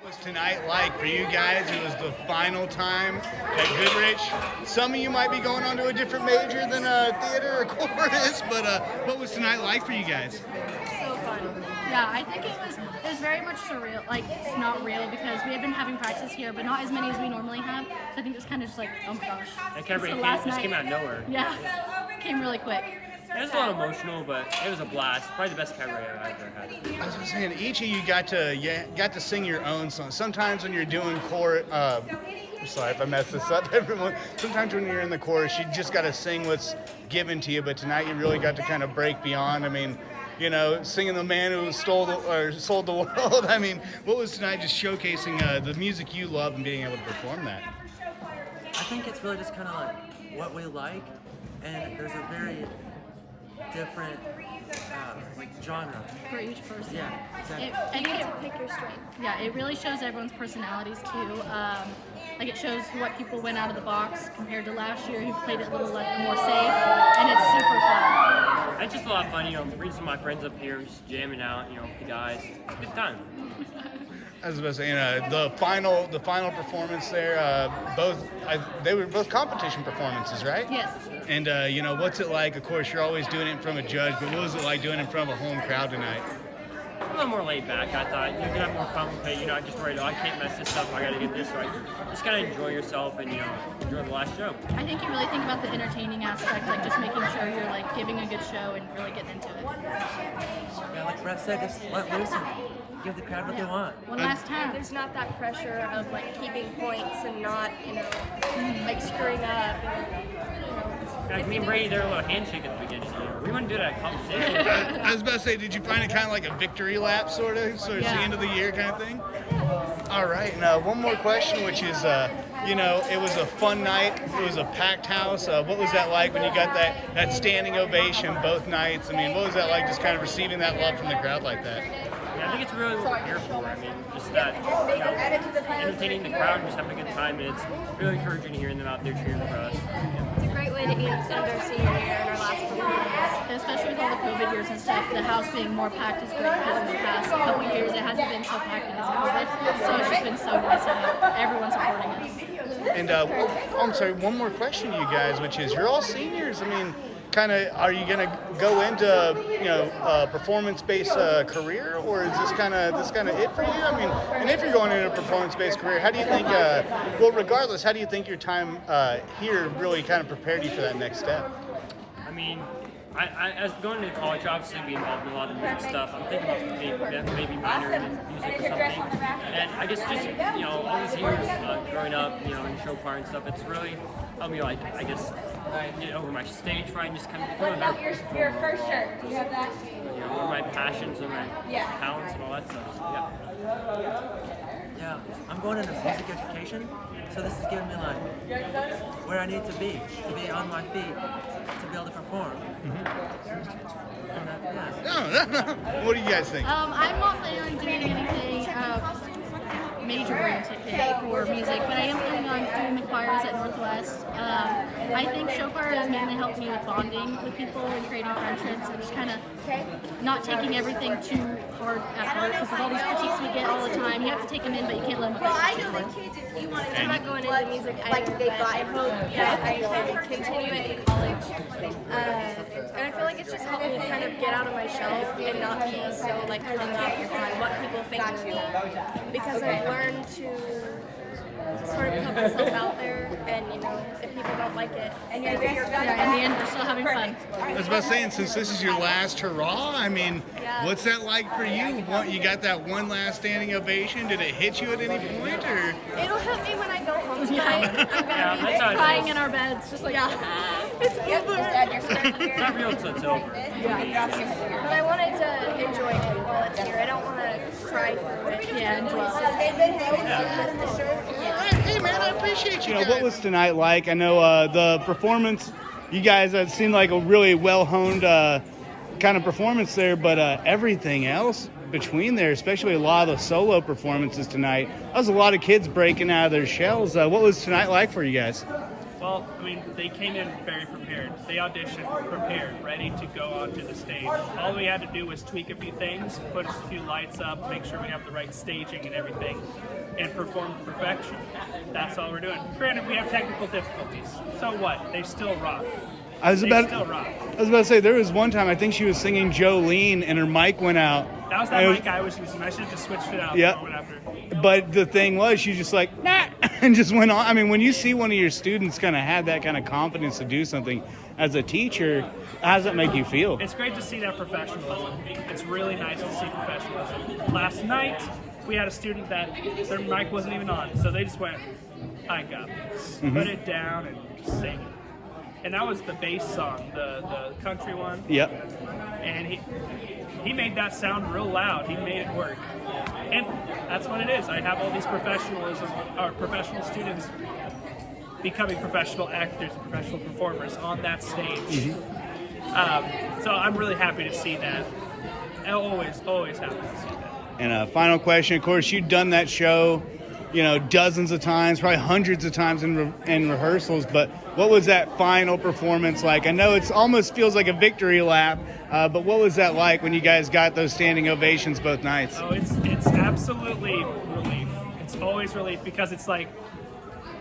What was tonight like for you guys? It was the final time at Goodrich. Some of you might be going on to a different major than theater or chorus, but what was tonight like for you guys? So fun. Yeah, I think it was very much surreal. Like, it's not real because we had been having practice here, but not as many as we normally have. So I think it was kind of just like, oh my gosh. And Cabaret Nights just came out of nowhere. Yeah, came really quick. It was a little emotional, but it was a blast. Probably the best cabaret I've ever had. I was just saying, each of you got to sing your own song. Sometimes when you're doing chorus, I'm sorry if I messed this up, everyone. Sometimes when you're in the chorus, you just got to sing what's given to you. But tonight, you really got to kind of break beyond. I mean, you know, singing "The Man Who sold the World." I mean, what was tonight just showcasing the music you love and being able to perform that? I think it's really just kind of like what we like, and there's a very different genre For each person. Yeah, exactly. I think to pick your strength. Yeah, it really shows everyone's personalities too. Like it shows what people went out of the box compared to last year who played it a little more safe, and it's super fun. It's just a lot of fun, you know, bringing some of my friends up here, just jamming out, you know, with the guys. It's a good time. I was about to say, the final performance there, they were both competition performances, right? Yes. And you know, what's it like? Of course, you're always doing it in front of a judge, but what was it like doing it in front of a home crowd tonight? A little more laid back, I thought. You could have more fun with it. You know, I'm just worried, I can't mess this up. I got to get this right. Just kind of enjoy yourself and, you know, enjoy the last show. I think you really think about the entertaining aspect, like just making sure you're like giving a good show and really getting into it. Yeah, like Brett said, just let loose and give the crowd what they want. One last time. There's not that pressure of like keeping points and not, like screwing up. Like me and Brady, they're a little handshake at the beginning. You know, we wouldn't do that at competition. I was about to say, did you find it kind of like a victory lap, sort of the end of the year kind of thing? All right, now one more question, which is, you know, it was a fun night. It was a packed house. What was that like when you got that standing ovation both nights? I mean, what was that like, just kind of receiving that love from the crowd like that? Yeah, I think it's really what we're here for. I mean, just that, you know, entertaining the crowd and just having a good time, and it's really encouraging hearing them out there cheering for us. It's a great way to end our senior year and our last performance. Especially with all the COVID years and stuff, the house being more packed is great because in the past couple years it hasn't been so packed because of COVID. So it's just been so nice to have everyone supporting us. And I'm sorry, one more question to you guys, which is, you're all seniors. I mean, kind of, are you going to go into, you know, a performance-based career, or is this kind of it for you? I mean, and if you're going into a performance-based career, how do you think? Well, regardless, how do you think your time here really kind of prepared you for that next step? I mean, I as going to college, obviously be involved in a lot of music stuff. I'm thinking about maybe minoring in music or something. And I guess just, you know, all these years growing up, you know, in show choir and stuff, it's really helped me, like, I guess, get over my stage fright and just kind of become a better performer. Your first shirt. Do you have that? You know, over my passions and my talents and all that stuff. So, Yeah, I'm going into music education, so this is giving me like where I need to be on my feet, to be able to perform. No. What do you guys think? I'm not planning on doing anything major oriented for music, but I am planning on doing the choirs at Northwest. I think show choir has mainly helped me with bonding with people and creating friendships and just kind of not taking everything too hard at heart, because with all these critiques we get all the time, you have to take them in, but you can't let them affect you. I'm not going into music either, but I hope that I can continue it in college. And I feel like it's just helped me kind of get out of my shell and not be so like hung up on what people think of me, because I've learned to sort of put myself out there, and you know, if people don't like it, and in the end we're still having fun. I was about to say, since this is your last hurrah, I mean, what's that like for you? You got that one last standing ovation? Did it hit you at any point, or? It'll hit me when I go home tonight. I'm gonna be crying in our beds, just like, it's over. It's not real until it's over. But I wanted to enjoy it while it's here. I don't want to cry through it. Enjoy Hey man, I appreciate you. What was tonight like? I know the performance, you guys seemed like a really well-honed kind of performance there, but everything else between there, especially a lot of the solo performances tonight, that was a lot of kids breaking out of their shells. What was tonight like for you guys? Well, I mean, they came in very prepared. They auditioned prepared, ready to go onto the stage. All we had to do was tweak a few things, put a few lights up, make sure we have the right staging and everything, and perform to perfection. That's all we're doing. Granted, we have technical difficulties. So what? They still rock. I was They about still rock. to say, there was one time I think she was singing Jolene and her mic went out. That was that mic I was using. I should have just switched it out. Yeah. After. But the thing was, she just like, nah, and just went on. I mean, when you see one of your students kind of have that kind of confidence to do something as a teacher, how does that make you feel? It's great to see that professionalism. It's really nice to see professionalism. Last night, we had a student that their mic wasn't even on, so they just went, I got this. Put it down and sing. And that was the bass song, the country one. Yep. And he made that sound real loud. He made it work. And that's what it is. I have all these professional students becoming professional actors, professional performers on that stage. So I'm really happy to see that. I'm always happy to see that. And a final question, of course, you've done that show, dozens of times, probably hundreds of times in rehearsals, but what was that final performance like? I know it almost feels like a victory lap, but what was that like when you guys got those standing ovations both nights? Oh, it's absolutely relief. It's always relief because it's like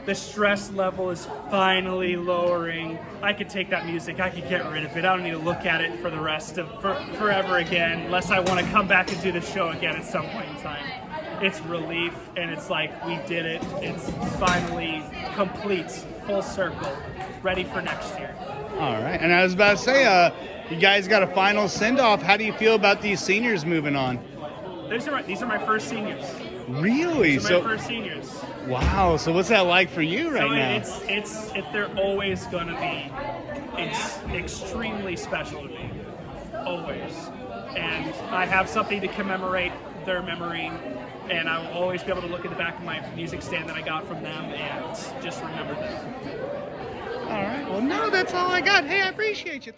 the stress level is finally lowering. I could take that music, I could get rid of it. I don't need to look at it for the rest of forever again, unless I want to come back and do the show again at some point in time. It's relief, and it's like we did it. It's finally complete, full circle, ready for next year. All right, and I was about to say, you guys got a final send-off. How do you feel about these seniors moving on? These are my first seniors. Really? These are my first seniors. Wow. So what's that like for you right now? They're always going to be extremely special to me, always. And I have something to commemorate their memory, and I will always be able to look at the back of my music stand that I got from them and just remember them. All right. Well, no, that's all I got. Hey, I appreciate you.